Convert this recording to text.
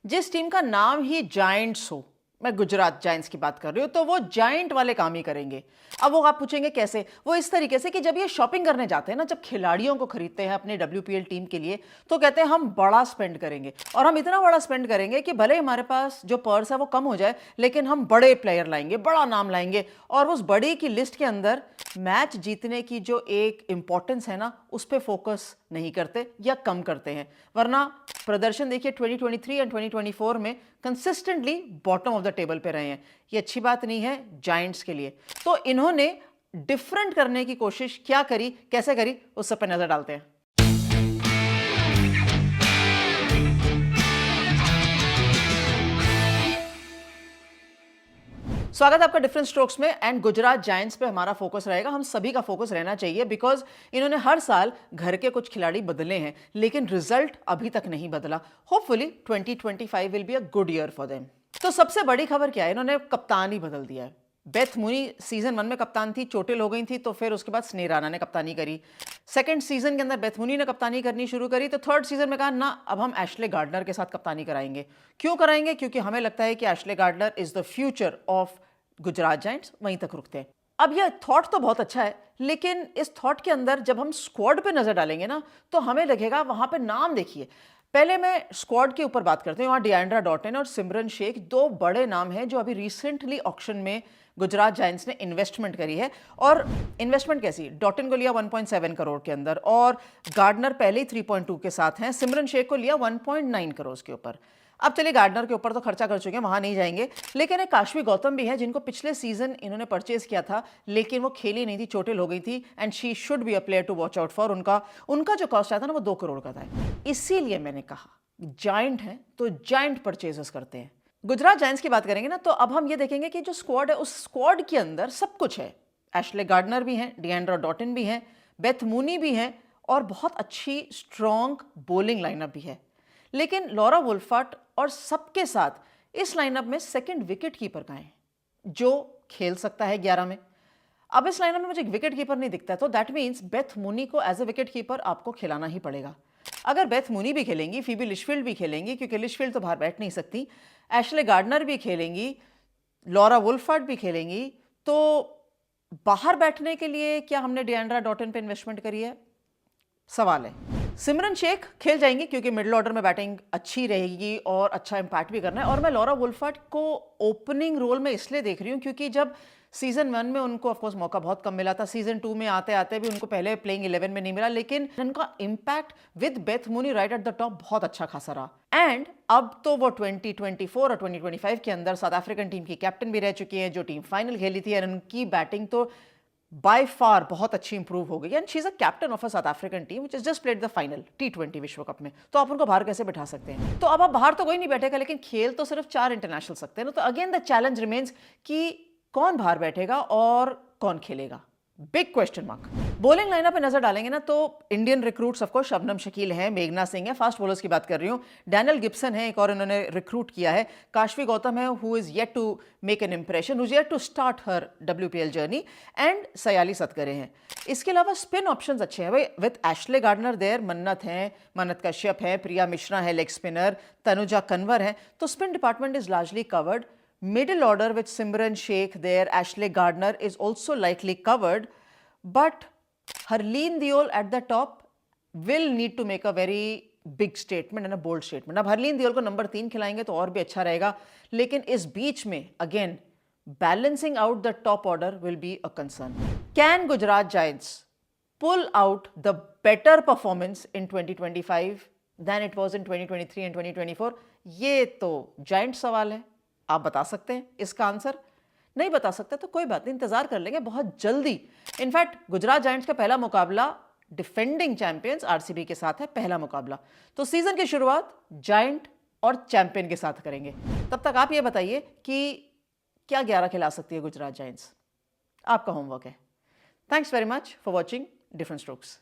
जिस टीम का नाम ही जायंट्स हो, मैं गुजरात जायंट्स की बात कर रही हूं, तो वो जायंट वाले काम ही करेंगे। अब वो आप पूछेंगे कैसे? वो इस तरीके से कि जब ये शॉपिंग करने जाते हैं ना, जब खिलाड़ियों को खरीदते हैं अपने WPL टीम के लिए, तो कहते हैं हम बड़ा स्पेंड करेंगे और हम इतना बड़ा स्पेंड करेंगे कि भले हमारे पास जो पर्स है वो कम हो जाए, लेकिन हम बड़े प्लेयर लाएंगे, बड़ा नाम लाएंगे। और उस बड़ी की लिस्ट के अंदर मैच जीतने की जो एक इंपॉर्टेंस है ना, उस पर फोकस नहीं करते या कम करते हैं। वरना प्रदर्शन देखिए 2023 एंड 2024 में consistently bottom of the table पे रहे हैं। ये अच्छी बात नहीं है जायंट्स के लिए। तो इन्होंने डिफरेंट करने की कोशिश क्या करी, कैसे करी, उस सब पे नजर डालते हैं। स्वागत है आपका डिफरेंट स्ट्रोक्स में। एंड गुजरात जायंट्स पे हमारा फोकस रहेगा, हम सभी का फोकस रहना चाहिए, बिकॉज इन्होंने हर साल घर के कुछ खिलाड़ी बदले हैं, लेकिन रिजल्ट अभी तक नहीं बदला। Hopefully 2025 will be a good year for them. तो सबसे बड़ी खबर क्या है? इन्होंने कप्तान ही बदल दिया है। बेथ मूनी सीजन 1 में कप्तान थी, चोटिल हो गई थी, तो फिर उसके बाद स्नेह राणा ने कप्तानी करी। सेकंड सीजन के अंदर बेथ मूनी ने कप्तानी करनी शुरू करी, तो थर्ड सीजन में कहा ना, अब हम एशले गार्डनर के साथ कप्तानी कराएंगे। क्यों कराएंगे? क्योंकि हमें लगता है कि Ashley Gardner is the future of Gujarat giants. वहीं तक रुकते हैं। अब यह थॉट तो बहुत अच्छा है, लेकिन इस थॉट के अंदर जब हम स्क्वाड पे नजर डालेंगे ना, तो हमें लगेगा वहां पे नाम देखिए। पहले मैं स्क्वाड के ऊपर बात करती हूँ। वहां डिएंड्रा डॉटन और सिमरन शेख दो बड़े नाम हैं जो अभी रिसेंटली ऑक्शन में गुजरात जायंट्स ने इन्वेस्टमेंट करी है। और इन्वेस्टमेंट कैसी? डॉटन को लिया 1.7 करोड़ के अंदर, और गार्डनर पहले ही 3.2 के साथ हैं। सिमरन शेख को लिया 1.9 करोड़ के ऊपर। अब चलिए, गार्डनर के ऊपर तो खर्चा कर चुके हैं, वहां नहीं जाएंगे। लेकिन एक काशवी गौतम भी है जिनको पिछले सीजन इन्होंने परचेज किया था, लेकिन वो खेली नहीं थी, चोटिल हो गई थी, and she should be a player to watch out for. उनका जो कॉस्ट आया था ना, वो 2 करोड़ का था। इसीलिए मैंने कहा जायंट है तो जायंट परचेजेस करते हैं। गुजरात जायंट्स की बात करेंगे ना, तो अब हम ये देखेंगे कि जो स्क्वाड है, उस स्क्वाड के अंदर सब कुछ है। एशले गार्डनर भी हैं, डिएंड्रा डॉटन भी हैं, बेथ मूनी भी हैं, और बहुत अच्छी स्ट्रॉन्ग बॉलिंग लाइनअप भी है। लेकिन लॉरा वुल्फार्ट और सबके साथ इस लाइनअप में सेकंड विकेट कीपर का है जो खेल सकता है 11 में। अब इस लाइनअप में मुझे एक विकेट कीपर नहीं दिखता है, तो दैट मीन्स बेथ मूनी को एज अ विकेट कीपर आपको खिलाना ही पड़ेगा। अगर बेथ मूनी भी खेलेंगी, फीबी लिशफील्ड भी खेलेंगी, क्योंकि लिशफील्ड तो बाहर बैठ नहीं सकती, एशले गार्डनर भी खेलेंगी, लॉरा वुल्फार्ट भी खेलेंगी, तो बाहर बैठने के लिए क्या हमने डिएंड्रा डॉटन पे इन्वेस्टमेंट करी है? सवाल है। सिमरन शेख खेल जाएंगी क्योंकि मिडिल ऑर्डर में बैटिंग अच्छी रहेगी और अच्छा इंपैक्ट भी करना है। और मैं लॉरा वुल्फार्ट को ओपनिंग रोल में इसलिए देख रही हूं क्योंकि जब सीजन 1 में उनको ऑफकोर्स मौका बहुत कम मिला था, सीजन 2 में आते आते भी उनको पहले प्लेइंग 11 में नहीं मिला, लेकिन उनका impact with Beth Mooney right at the top बहुत अच्छा खासा रहा। एंड अब तो वो 2024 और 2025 के अंदर साउथ अफ्रीकन टीम की कैप्टन भी रह चुकी है, जो टीम फाइनल खेली थी, और उनकी बैटिंग तो बाय फार बहुत अच्छी इंप्रूव हो गई। And she is a captain of a south African team which is just played the final T20 विश्व कप में। तो आप उनको बाहर कैसे बैठा सकते हैं? तो अब आप बाहर तो कोई नहीं बैठेगा, लेकिन खेल तो सिर्फ 4 इंटरनेशनल सकते हैं ना। तो अगेन द चैलेंज रिमेन्स कि कौन बाहर बैठेगा और कौन खेलेगा? Big question mark. Bowling lineup पे नजर डालेंगे ना, तो Indian recruits of course Shabnam Shakeel हैं, मेघना सिंह है, फास्ट बॉलर्स की बात कर रही हूं, डैनियल गिब्सन है, एक और इन्होंने रिक्रूट किया है, काशवी गौतम है, who is yet to make an impression, who is yet to start her WPL journey, and Sayali Satkare हैं। इसके अलावा स्पिन ऑप्शंस अच्छे हैं भाई, विद एशले गार्डनर देयर, मन्नत कश्यप है, प्रिया मिश्रा है लेग स्पिनर, तनुजा कन्वर है, तो spin department is largely covered. Middle order with Simran Shaikh there, Ashleigh Gardner is also likely covered, but Harleen Deol at the top will need to make a very big statement and a bold statement. अब हरलीन दियोल को number 3 खिलाएंगे तो और भी अच्छा रहेगा, लेकिन इस बीच में again balancing out the top order will be a concern. Can Gujarat giants pull out the better performance in 2025 than it was in 2023 and 2024? ये तो जायंट सवाल है। आप बता सकते हैं इसका आंसर? नहीं बता सकते तो कोई बात नहीं, इंतजार कर लेंगे बहुत जल्दी। इनफैक्ट गुजरात जायंट्स का पहला मुकाबला डिफेंडिंग चैंपियंस RCB के साथ है, पहला मुकाबला। तो सीजन की शुरुआत जायंट और चैंपियन के साथ करेंगे। तब तक आप ये बताइए कि क्या 11 खिला सकती है गुजरात जायंट्स? आपका होमवर्क है। Thanks very much for watching different strokes.